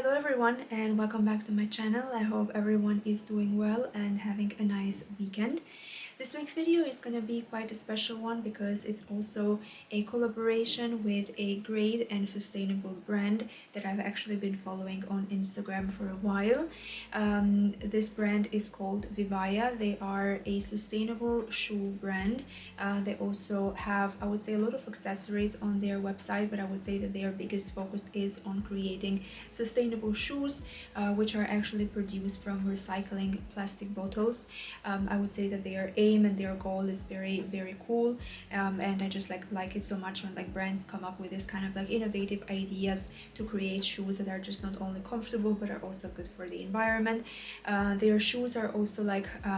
Hello everyone and welcome back to my channel. I hope everyone is doing well and having a nice weekend. This week's video is going to be quite a special one because it's also a collaboration with a great and sustainable brand that I've actually been following on Instagram for a while. This brand is called Vivaya. They are a sustainable shoe brand. They also have, I would say, a lot of accessories on their website, but I would say that their biggest focus is on creating sustainable shoes, which are actually produced from recycling plastic bottles. I would say that their aim and their goal is very cool, and I just like it so much when brands come up with this kind of innovative ideas to create shoes that are just not only comfortable but are also good for the environment. Their shoes are also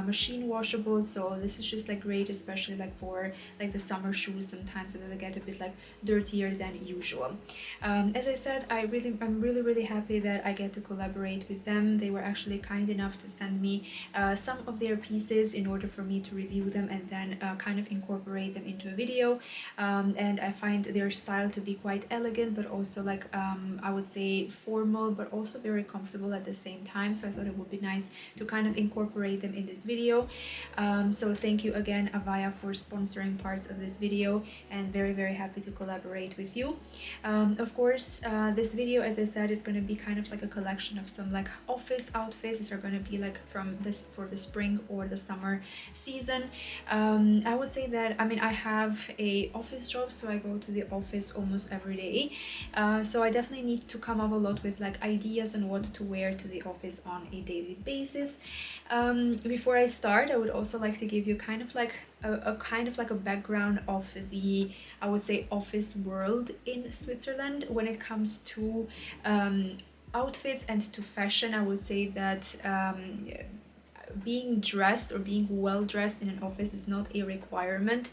machine washable, so this is just great, especially for the summer shoes sometimes that they get a bit dirtier than usual. As I said, I'm really happy that I get to collaborate with them. They were actually kind enough to send me some of their pieces in order for me to review them and then kind of incorporate them into a video. And I find their style to be quite elegant, but also I would say formal, but also very comfortable at the same time. So I thought it would be nice to kind of incorporate them in this video. So thank you again, Avaya, for sponsoring parts of this video, and very happy to collaborate with you. Of course, this video, as I said, is going to be kind of a collection of some office outfits. These are going to be for the spring or the summer season. I would say that I have a office job, so I go to the office almost every day. So I definitely need to come up a lot with ideas on what to wear to the office on a daily basis. Before I start, I would also like to give you kind of a background of the, I would say, office world in Switzerland when it comes to outfits and to fashion. I would say that being dressed or being well dressed in an office is not a requirement.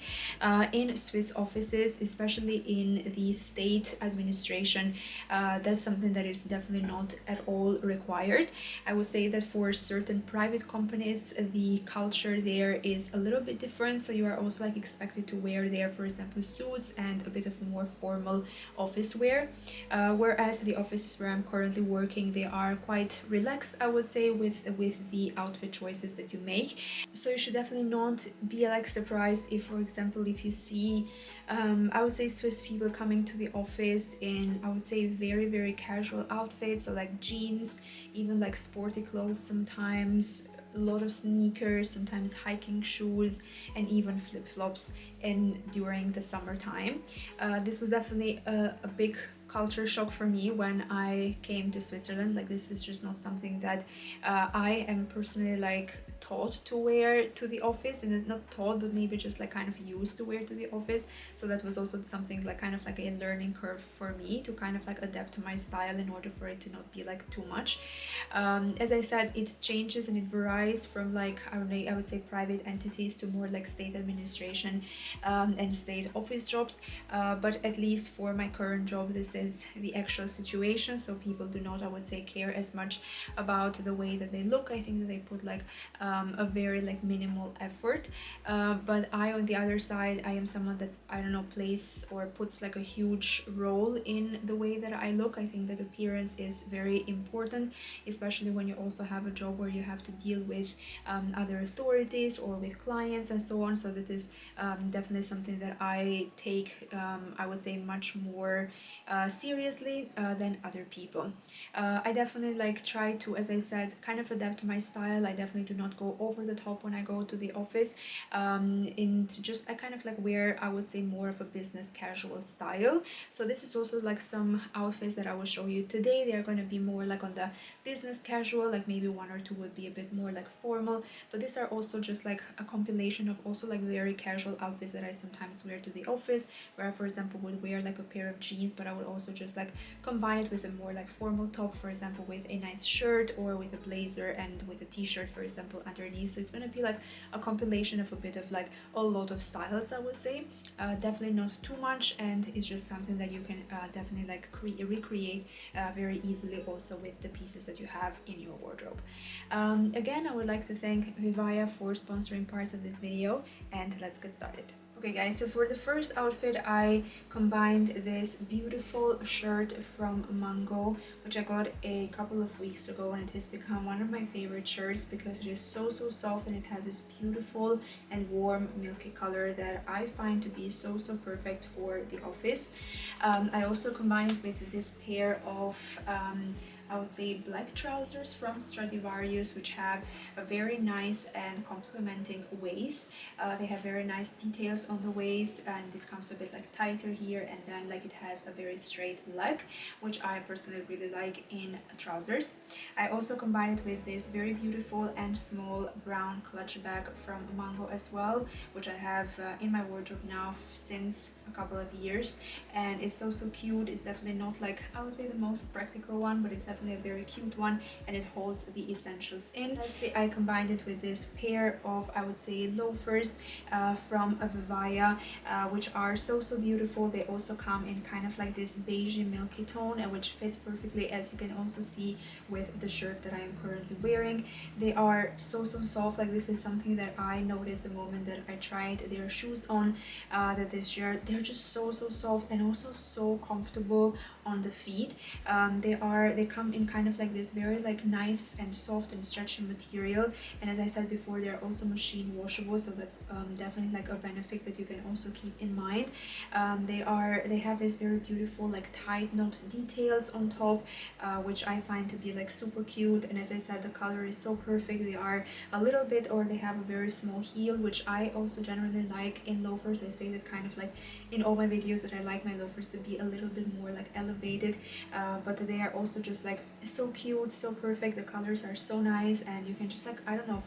In Swiss offices, especially in the state administration, that's something that is definitely not at all required. I would say that for certain private companies, the culture there is a little bit different, so you are also expected to wear there, for example, suits and a bit of more formal office wear, whereas the offices where I'm currently working, they are quite relaxed, I would say, with the outfit choices that you make. So you should definitely not be surprised if, for example, if you see I would say Swiss people coming to the office in, I would say, very casual outfits, so jeans, even sporty clothes sometimes, a lot of sneakers, sometimes hiking shoes, and even flip-flops during the summertime. This was definitely a big culture shock for me when I came to Switzerland. This is just not something that I am personally taught to wear to the office, and it's not taught, but maybe just kind of used to wear to the office. So that was also something kind of a learning curve for me to kind of adapt to my style in order for it to not be too much. As I said, it changes and it varies from I would say private entities to more state administration and state office jobs, but at least for my current job, this is the actual situation. So people do not, I would say, care as much about the way that they look. I think that they put a very minimal effort, but I, on the other side, I am someone that, I don't know, plays or puts a huge role in the way that I look. I think that appearance is very important, especially when you also have a job where you have to deal with other authorities or with clients and so on. So that is definitely something that I take, I would say, much more seriously than other people. I definitely try to, as I said, kind of adapt to my style. I definitely do not go over the top when I go to the office, and just I kind of wear, I would say, more of a business casual style. So this is also some outfits that I will show you today. They are going to be more on the business casual, maybe one or two would be a bit more formal, but these are also just a compilation of also very casual outfits that I sometimes wear to the office, where I, for example, would wear a pair of jeans, but I would also just combine it with a more formal top, for example, with a nice shirt or with a blazer and with a t-shirt, for example, underneath. So it's going to be a compilation of a bit of a lot of styles, I would say. Definitely not too much, and it's just something that you can definitely recreate very easily also with the pieces that you have in your wardrobe. Again, I would like to thank Vivaya for sponsoring parts of this video, and let's get started. Okay guys, so for the first outfit I combined this beautiful shirt from Mango, which I got a couple of weeks ago, and it has become one of my favorite shirts because it is so soft, and it has this beautiful and warm milky color that I find to be so perfect for the office. I also combined it with this pair of I would say black trousers from Stradivarius, which have a very nice and complementing waist. They have very nice details on the waist, and it comes a bit like tighter here, and then like it has a very straight leg, which I personally really like in trousers. I also combined it with this very beautiful and small brown clutch bag from Mango as well, which I have in my wardrobe now since a couple of years, and it's so cute. It's definitely not like I would say the most practical one, but it's definitely a very cute one, and it holds the essentials in. Lastly, I combined it with this pair of I would say loafers from Vivaya, which are so beautiful. They also come in kind of like this beigey milky tone, and which fits perfectly, as you can also see with the shirt that I am currently wearing. They are so soft. Like, this is something that I noticed the moment that I tried their shoes on, that this year they're just so soft and also so comfortable on the feet. They come in kind of like this very like nice and soft and stretchy material, and as I said before, they're also machine washable, so that's definitely like a benefit that you can also keep in mind. They have this very beautiful like tight knot details on top, which I find to be like super cute, and as I said, the color is so perfect. They are a little bit, or they have a very small heel, which I also generally like in loafers. I say that kind of like in all my videos, that I like my loafers to be a little bit more like elevated, but they are also just like so cute, so perfect. The colors are so nice, and you can just like, I don't know,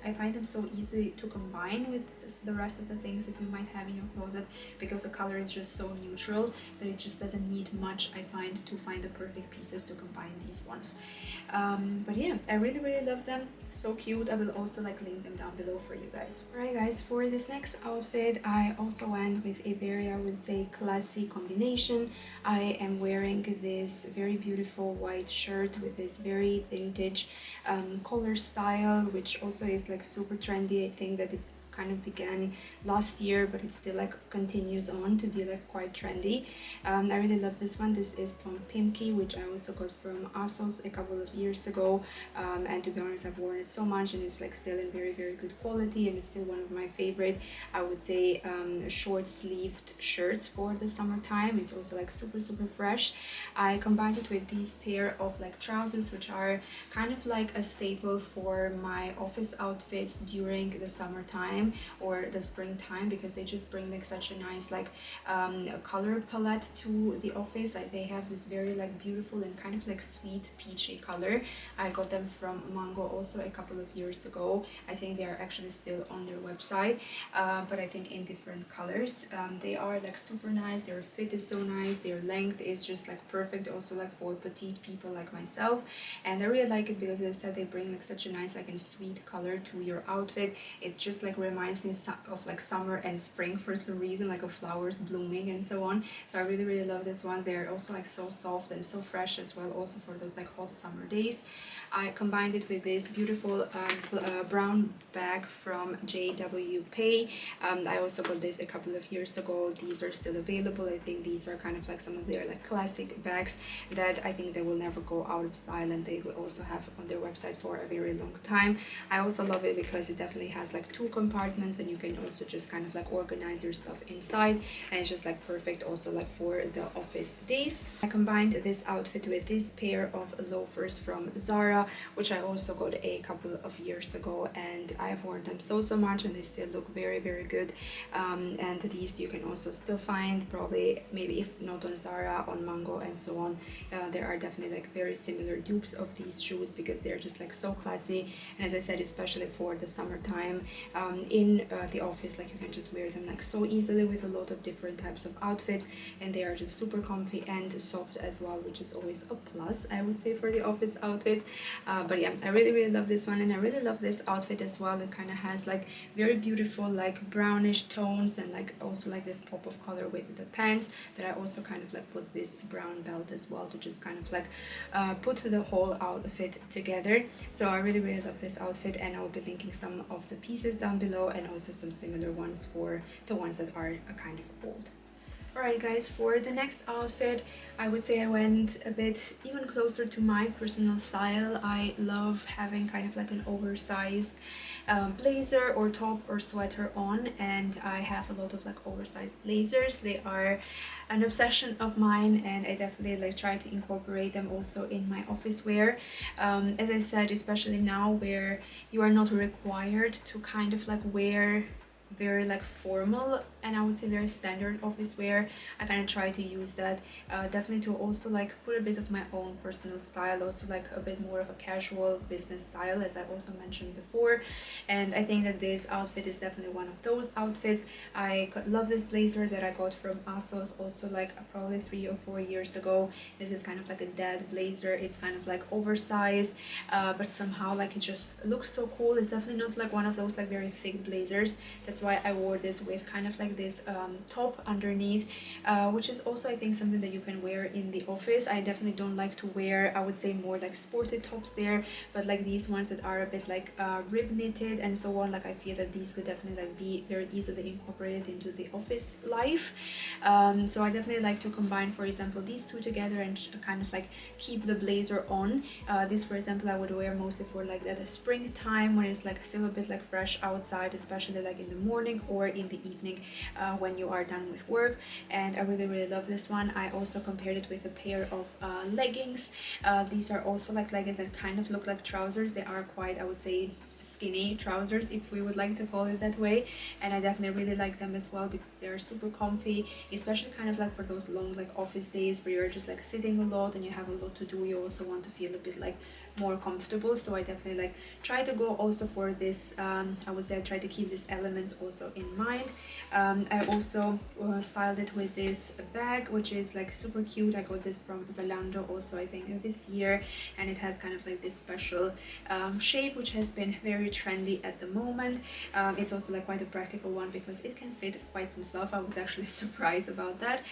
I find them so easy to combine with the rest of the things that you might have in your closet, because the color is just so neutral that it just doesn't need much, I find, to find the perfect pieces to combine these ones. But yeah, I really love them. So cute. I will also like link them down below for you guys. Alright guys, for this next outfit I also went with a very, I would say, classy combination. I am wearing this very beautiful white shirt with this very vintage collar style, which also is like super trendy. I think that it kind of began last year, but it still like continues on to be like quite trendy. I really love this one. This is from Pimki, which I also got from ASOS a couple of years ago, and to be honest, I've worn it so much, and it's like still in very good quality, and it's still one of my favorite, I would say, short sleeved shirts for the summertime. It's also like super fresh. I combined it with these pair of like trousers, which are kind of like a staple for my office outfits during the summertime or the springtime, because they just bring like such a nice like color palette to the office. Like, they have this very like beautiful and kind of like sweet peachy color. I got them from Mango also a couple of years ago. I think they are actually still on their website, but I think in different colors. They are like super nice. Their fit is so nice. Their length is just like perfect, also like for petite people like myself, and I really like it because, as I said, they bring like such a nice like and sweet color to your outfit. It just like reminds me of like summer and spring for some reason, like of flowers blooming and so on. So I really love this one. They're also like so soft and so fresh as well, also for those like hot summer days. I combined it with this beautiful brown bag from JW Pay. I also got this a couple of years ago. These are still available. I think these are kind of like some of their like classic bags that I think they will never go out of style, and they will also have on their website for a very long time. I also love it because it definitely has like 2 compartments, and you can also just kind of like organize your stuff inside, and it's just like perfect also like for the office days. I combined this outfit with this pair of loafers from Zara, which I also got a couple of years ago, and I've worn them so much, and they still look very good. And these you can also still find, probably, maybe if not on Zara, on Mango and so on. There are definitely like very similar dupes of these shoes, because they're just like so classy, and as I said, especially for the summertime in the office, like you can just wear them like so easily with a lot of different types of outfits, and they are just super comfy and soft as well, which is always a plus, I would say, for the office outfits. But yeah, I really love this one, and I really love this outfit as well. It kind of has like very beautiful like brownish tones, and like also like this pop of color with the pants, that I also kind of like put this brown belt as well to just kind of like put the whole outfit together. So I really love this outfit, and I will be linking some of the pieces down below. retro, and also some similar ones for the ones that are kind of old. Alright guys, for the next outfit, I would say I went a bit even closer to my personal style. I love having kind of like an oversized blazer or top or sweater on, and I have a lot of like oversized blazers. They are an obsession of mine, and I definitely like try to incorporate them also in my office wear. As I said, especially now where you are not required to kind of like wear very like formal and I would say very standard office wear, I kind of try to use that definitely to also like put a bit of my own personal style, also like a bit more of a casual business style, as I also mentioned before. And I think that this outfit is definitely one of those outfits. I love this blazer that I got from ASOS also like probably 3 or 4 years ago. This is kind of like a dad blazer. It's kind of like oversized, but somehow like it just looks so cool. It's definitely not like one of those like very thick blazers. That's why I wore this with kind of like this top underneath, which is also I think something that you can wear in the office. I definitely don't like to wear, I would say, more like sporty tops there, but like these ones that are a bit like rib knitted and so on, like I feel that these could definitely like be very easily incorporated into the office life. So I definitely like to combine, for example, these two together and kind of like keep the blazer on. This, for example, I would wear mostly for like that springtime when it's like still a bit like fresh outside, especially like in the morning or in the evening when you are done with work. And I really love this one. I also compared it with a pair of leggings. These are also like leggings that kind of look like trousers. They are quite, I would say, skinny trousers, if we would like to call it that way, and I definitely really like them as well because they're super comfy, especially kind of like for those long like office days where you're just like sitting a lot and you have a lot to do. You also want to feel a bit like more comfortable, so I definitely like try to go also for this. I would say I try to keep these elements also in mind. I also styled it with this bag, which is like super cute. I got this from Zalando also I think this year, and it has kind of like this special shape which has been very trendy at the moment. It's also like quite a practical one because it can fit quite some stuff. I was actually surprised about that.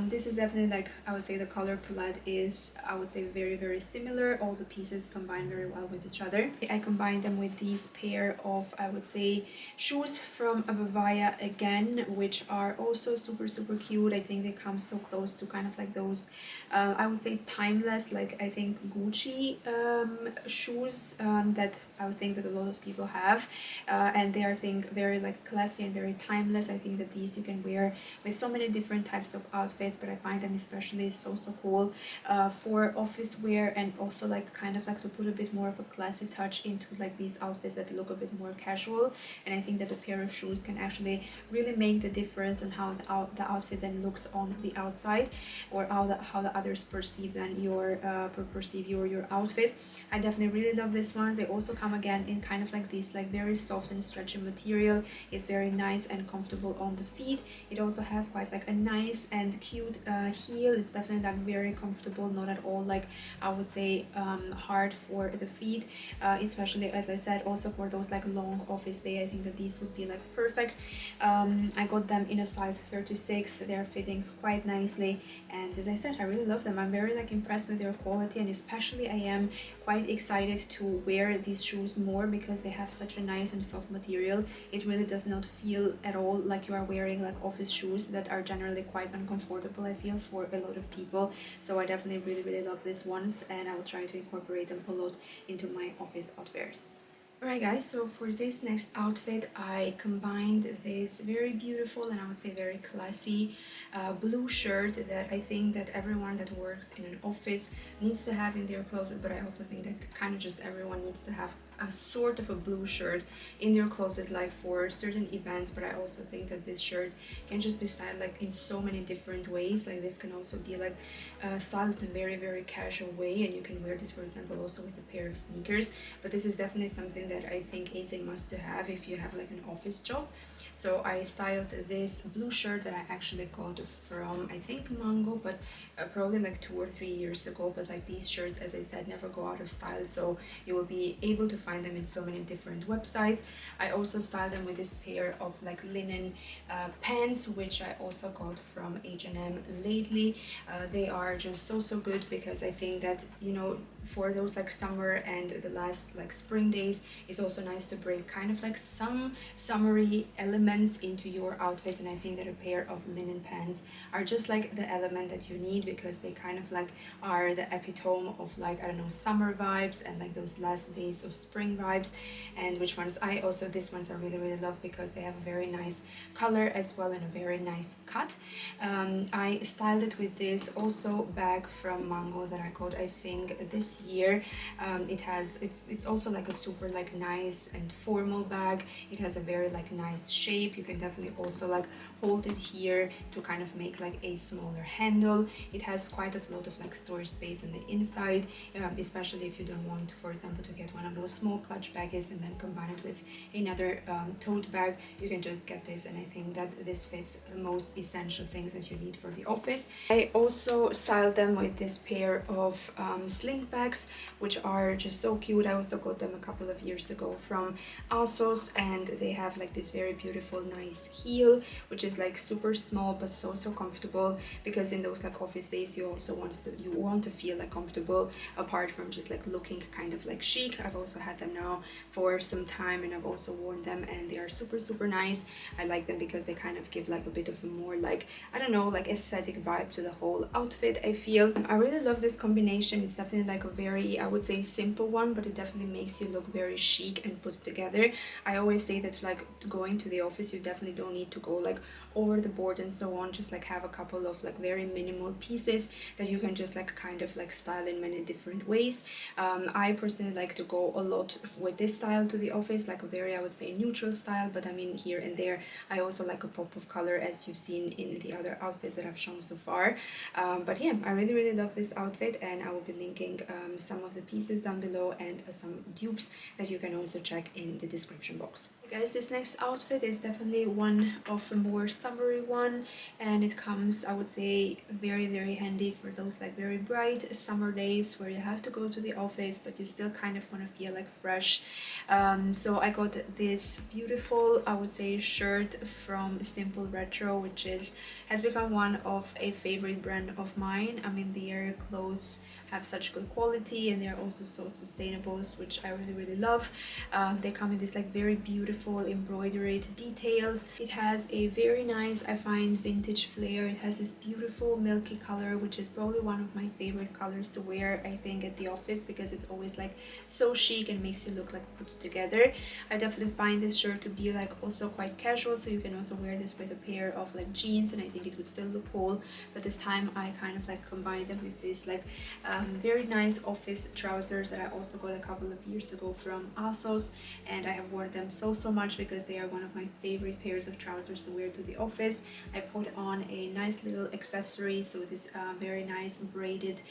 This is definitely like, I would say the color palette is, I would say, very similar. All the pieces combine very well with each other. I combined them with these pair of, I would say, shoes from Avaya again, which are also super cute. I think they come so close to kind of like those I would say timeless, like I think Gucci shoes that I would think that a lot of people have, and they are, I think, very like classy and very timeless. I think that these you can wear with so many different types of outfits, but I find them especially so cool for office wear, and also like kind of like to put a bit more of a classy touch into like these outfits that look a bit more casual. And I think that a pair of shoes can actually really make the difference on how the outfit then looks on the outside, or how the others perceive then your outfit. I definitely really love this one. They also come again in kind of like this like very soft and stretchy material. It's very nice and comfortable on the feet. It also has quite like a nice and cute heel. It's definitely like very comfortable, not at all like, I would say, hard for the feet, especially, as I said, also for those like long office day. I think that these would be like perfect. I got them in a size 36. They're fitting quite nicely, and as I said, I really love them. I'm very like impressed with their quality, and especially I am quite excited to wear these shoes more because they have such a nice and soft material. It really does not feel at all like you are wearing like office shoes that are generally quite uncomfortable, I feel, for a lot of people. So I definitely really love these ones, and I will try to incorporate them a lot into my office outfits. Alright guys, so for this next outfit I combined this very beautiful and I would say very classy blue shirt that I think that everyone that works in an office needs to have in their closet, but I also think that kind of just everyone needs to have a sort of a blue shirt in their closet, like for certain events. But I also think that this shirt can just be styled like in so many different ways. Like this can also be like styled in a very casual way, and you can wear this, for example, also with a pair of sneakers. But this is definitely something that I think it's a must to have if you have like an office job. So I styled this blue shirt that I actually got from, I think, Mango, but probably like 2 or 3 years ago. But like these shirts, as I said, never go out of style, so you will be able to find them in so many different websites. I also styled them with this pair of like linen pants, which I also got from H&M lately. They are just so good because I think that, you know, for those like summer and the last like spring days, it's also nice to bring kind of like some summery elements into your outfits. And I think that a pair of linen pants are just like the element that you need, because they kind of like are the epitome of like, I don't know, summer vibes and like those last days of spring vibes. And which ones I also, these ones I really love because they have a very nice color as well and a very nice cut. I styled it with this also bag from Mango that I got I think this year. It's also like a super like nice and formal bag. It has a very like nice shape. You can definitely also like hold it here to kind of make like a smaller handle. It has quite a lot of like storage space on the inside, especially if you don't want, for example, to get one of those small clutch bags and then combine it with another tote bag. You can just get this, and I think that this fits the most essential things that you need for the office. I also styled them with this pair of sling bags, which are just so cute. I also got them a couple of years ago from ASOS, and they have like this very beautiful nice heel, which is like super small but so comfortable, because in those like office days you also want to feel like comfortable apart from just like looking kind of like chic. I've also had them now for some time and I've also worn them, and they are super nice. I like them because they kind of give like a bit of a more like, I don't know, like aesthetic vibe to the whole outfit, I feel. I really love this combination. It's definitely like a very, I would say, simple one, but it definitely makes you look very chic and put together. I always say that like going to the office, you definitely don't need to go like over the board and so on. Just like have a couple of like very minimal pieces that you can just like kind of like style in many different ways. I personally like to go a lot with this style to the office, like a very, I would say, neutral style, but I mean here and there I also like a pop of color, as you've seen in the other outfits that I've shown so far. But yeah, I really love this outfit, and I will be linking some of the pieces down below and some dupes that you can also check in the description box. Guys, this next outfit is definitely one of a more summery one, and it comes, I would say, very handy for those like very bright summer days where you have to go to the office but you still kind of want to feel like fresh. So I got this beautiful, I would say, shirt from Simple Retro, which has become one of a favorite brand of mine. I mean, their clothes have such good quality and they're also so sustainable, which I really love. They come in this like very beautiful embroidered details. It has a very nice, I find, vintage flair. It has this beautiful milky color, which is probably one of my favorite colors to wear, I think, at the office, because it's always like so chic and makes you look like put together. I definitely find this shirt to be like also quite casual, so you can also wear this with a pair of like jeans and I think it would still look cool. But this time I kind of like combined them with this like very nice office trousers that I also got a couple of years ago from ASOS, and I have worn them so much because they are one of my favorite pairs of trousers to wear to the office. I put on a nice little accessory, so this very nice braided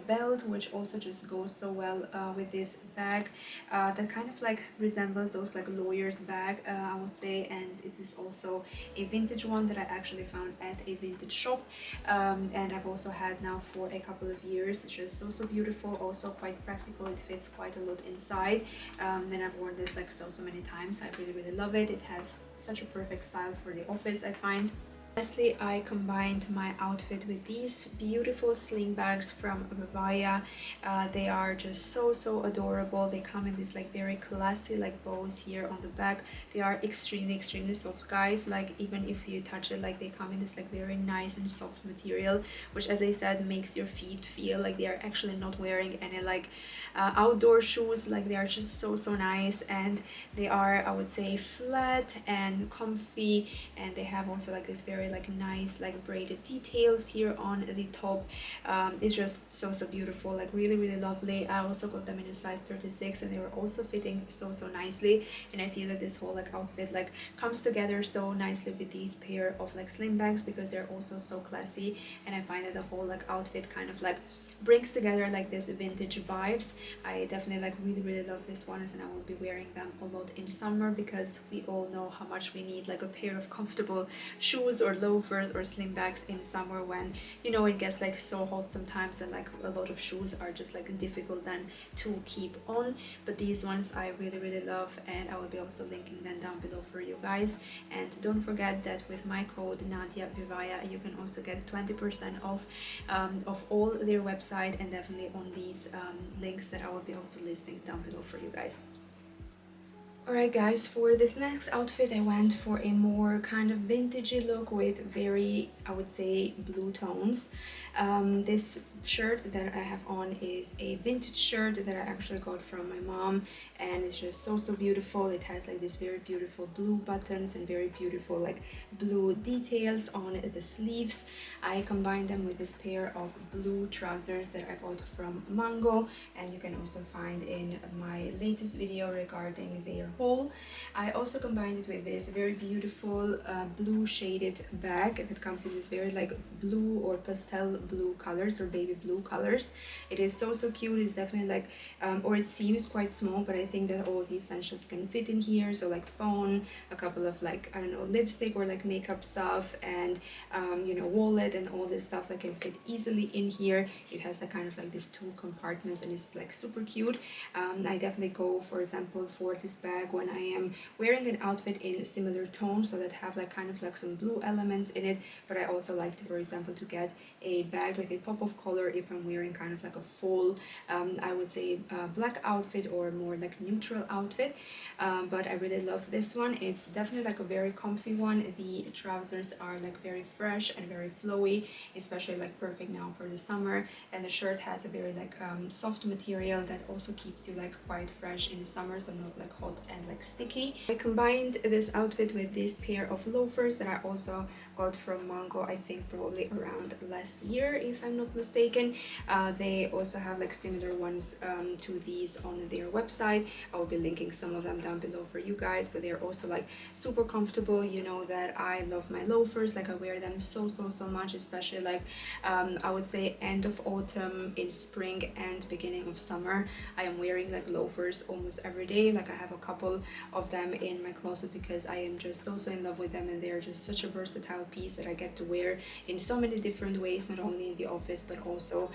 belt, which also just goes so well with this bag that kind of like resembles those like lawyer's bag, I would say, and it is also a vintage one that I actually found at a vintage shop, and I've also had now for a couple of years. It's just so beautiful, also quite practical. It fits quite a lot inside, and I've worn this like so many times. I really love it. It has such a perfect style for the office, I find. Lastly, I combined my outfit with these beautiful sling bags from Vivaya. They are just so adorable. They come in this like very classy like bows here on the back. They are extremely soft, guys. Like even if you touch it, like they come in this like very nice and soft material, which, as I said, makes your feet feel like they are actually not wearing any like outdoor shoes. Like they are just so nice, and they are, I would say, flat and comfy, and they have also like this very like nice like braided details here on the top. It's just so beautiful, like really lovely. I also got them in a size 36 and they were also fitting so nicely, and I feel that this whole like outfit like comes together so nicely with these pair of like sling bags because they're also so classy, and I find that the whole like outfit kind of like brings together like this vintage vibes. I definitely like really love these ones, and I will be wearing them a lot in summer because we all know how much we need like a pair of comfortable shoes or loafers or sling bags in summer when, you know, it gets like so hot sometimes and like a lot of shoes are just like difficult then to keep on. But these ones I really love, and I will be also linking them down below for you guys. And don't forget that with my code Nadia Vivaya you can also get 20% off of all their website website and definitely on these links that I will be also listing down below for you guys. Alright guys, for this next outfit I went for a more kind of vintagey look with very, I would say, blue tones. This shirt that I have on is a vintage shirt that I actually got from my mom, and it's just so beautiful. It has like this very beautiful blue buttons and very beautiful like blue details on the sleeves. I combined them with this pair of blue trousers that I got from Mango, and you can also find in my latest video regarding their haul. I also combined it with this very beautiful blue shaded bag that comes in this very like blue or pastel blue colors or baby blue colors. It is so cute. It's definitely like or it seems quite small, but I think that all of the essentials can fit in here. So like phone, a couple of like, I don't know, lipstick or like makeup stuff, and you know, wallet and all this stuff that can fit easily in here. It has like kind of like these 2 compartments and it's like super cute. I definitely go, for example, for this bag when I am wearing an outfit in similar tones, so that have like kind of like some blue elements in it, but I also like to, for example, to get a bag with a pop of color if I'm wearing kind of like a full I would say black outfit or more like neutral outfit. But I really love this one. It's definitely like a very comfy one. The trousers are like very fresh and very flowy, especially like perfect now for the summer, and the shirt has a very like soft material that also keeps you like quite fresh in the summer, so not like hot and like sticky. I combined this outfit with this pair of loafers that I also got from Mango, I think probably around last year if I'm not mistaken. They also have like similar ones to these on their website. I will be linking some of them down below for you guys, but they're also like super comfortable. You know that I love my loafers, like I wear them so much, especially like I would say end of autumn, in spring and beginning of summer. I am wearing like loafers almost every day. Like I have a couple of them in my closet because I am just so in love with them, and they're just such a versatile piece that I get to wear in so many different ways, not only in the office but also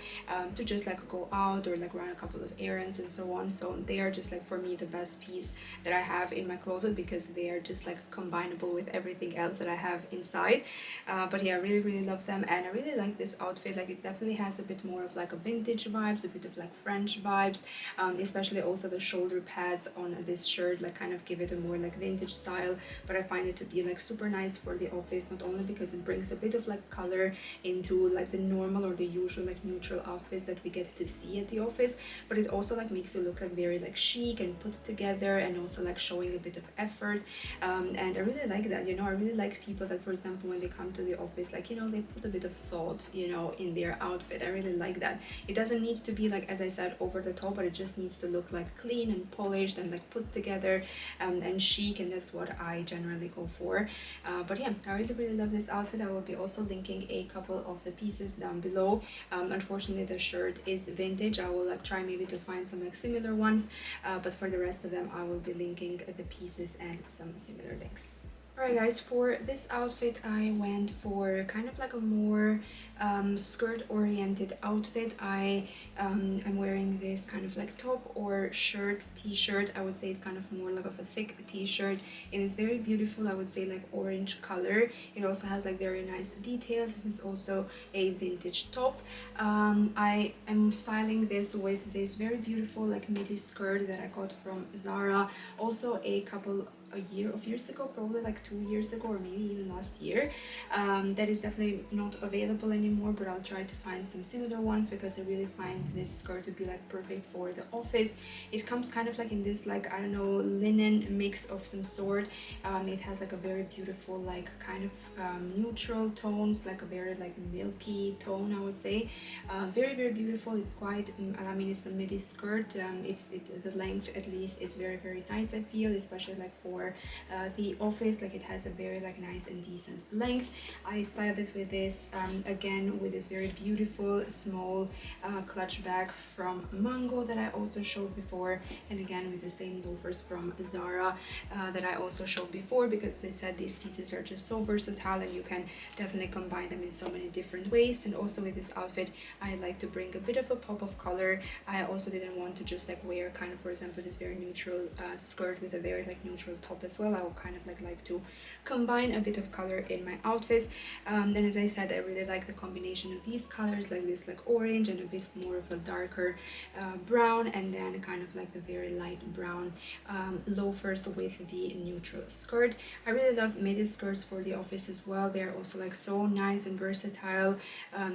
to just like go out or like run a couple of errands and so on. So they are just like for me the best piece that I have in my closet because they are just like combinable with everything else that I have inside. But yeah, I really love them, and I really like this outfit. Like it definitely has a bit more of like a vintage vibes, a bit of like French vibes, especially also the shoulder pads on this shirt like kind of give it a more like vintage style. But I find it to be like super nice for the office, not only because it brings a bit of like color into like the normal or the usual like neutral outfits that we get to see at the office, but it also like makes it look like very like chic and put together, and also like showing a bit of effort. And I really like that, you know. I really like people that, for example, when they come to the office, like, you know, they put a bit of thought, you know, in their outfit. I really like that. It doesn't need to be like, as I said, over the top, but it just needs to look like clean and polished and like put together and chic, and that's what I generally go for. But yeah, I really love this outfit. I will be also linking a couple of the pieces down below. Unfortunately the shirt is vintage. I will like try maybe to find some like similar ones, but for the rest of them I will be linking the pieces and some similar links. Alright guys, for this outfit I went for kind of like a more skirt oriented outfit. I am wearing this kind of like top or shirt, t-shirt. I would say it's kind of more like of a thick t-shirt. It is very beautiful, I would say like orange color. It also has like very nice details. This is also a vintage top. I am styling this with this very beautiful like midi skirt that I got from Zara, also a couple of years ago, probably like 2 years ago or maybe even last year. That is definitely not available anymore, but I'll try to find some similar ones because I really find this skirt to be like perfect for the office. It comes kind of like in this like, I don't know, linen mix of some sort. It has like a very beautiful like kind of neutral tones, like a very like milky tone, I would say. Very beautiful. It's quite I mean, it's a midi skirt. The length at least is very nice, I feel, especially like for the office. Like it has a very like nice and decent length. I styled it with this again with this very beautiful small clutch bag from Mango that I also showed before, and again with the same loafers from Zara that I also showed before, because as I said, these pieces are just so versatile and you can definitely combine them in so many different ways. And also with this outfit I like to bring a bit of a pop of color. I also didn't want to just like wear kind of, for example, this very neutral skirt with a very like neutral top as well. I would kind of like to combine a bit of color in my outfits. Then as I said, I really like the combination of these colors, like this like orange and a bit more of a darker brown, and then kind of like the very light brown loafers with the neutral skirt. I really love midi skirts for the office as well. They're also like so nice and versatile.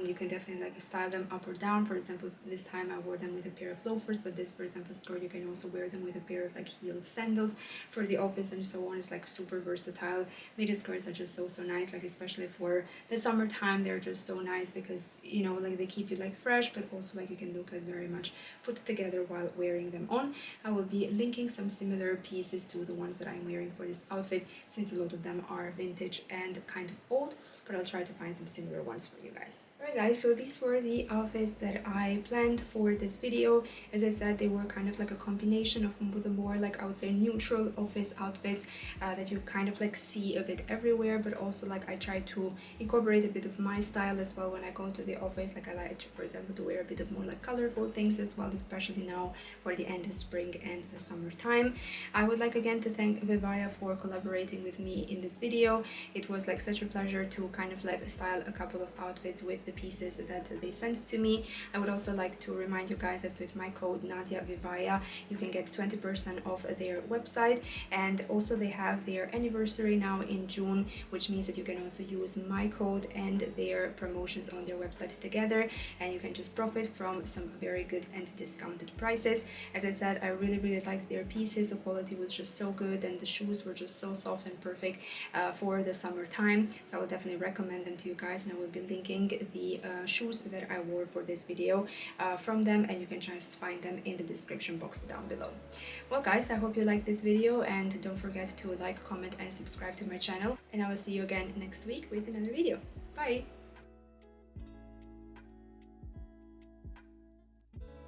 You can definitely like style them up or down. For example, this time I wore them with a pair of loafers, but this, for example, skirt, you can also wear them with a pair of like heeled sandals for the office and so on. It's like super versatile. Midi skirts are just so nice, like especially for the summertime. They're just so nice because, you know, like they keep you like fresh, but also like you can look like very much put together while wearing them on. I will be linking some similar pieces to the ones that I'm wearing for this outfit, since a lot of them are vintage and kind of old, but I'll try to find some similar ones for you guys. Alright guys, so these were the outfits that I planned for this video. As I said, they were kind of like a combination of the more like, I would say, neutral office outfits that you kind of like see a bit everywhere, but also like I try to incorporate a bit of my style as well when I go to the office. Like I like, for example, to wear a bit of more like colorful things as well, especially now for the end of spring and the summertime. I would like again to thank Vivaya for collaborating with me in this video. It was like such a pleasure to kind of like style a couple of outfits with the pieces that they sent to me. I would also like to remind you guys that with my code Nadia Vivaya you can get 20% off their website, and also they have their anniversary now in June, which means that you can also use my code and their promotions on their website together, and you can just profit from some very good and discounted prices. As I said, I really liked their pieces. The quality was just so good and the shoes were just so soft and perfect for the summertime, so I will definitely recommend them to you guys, and I will be linking the shoes that I wore for this video from them, and you can just find them in the description box down below. Well guys, I hope you liked this video, and don't forget to like, comment and subscribe to my channel, and I will see you again next week with another video. Bye!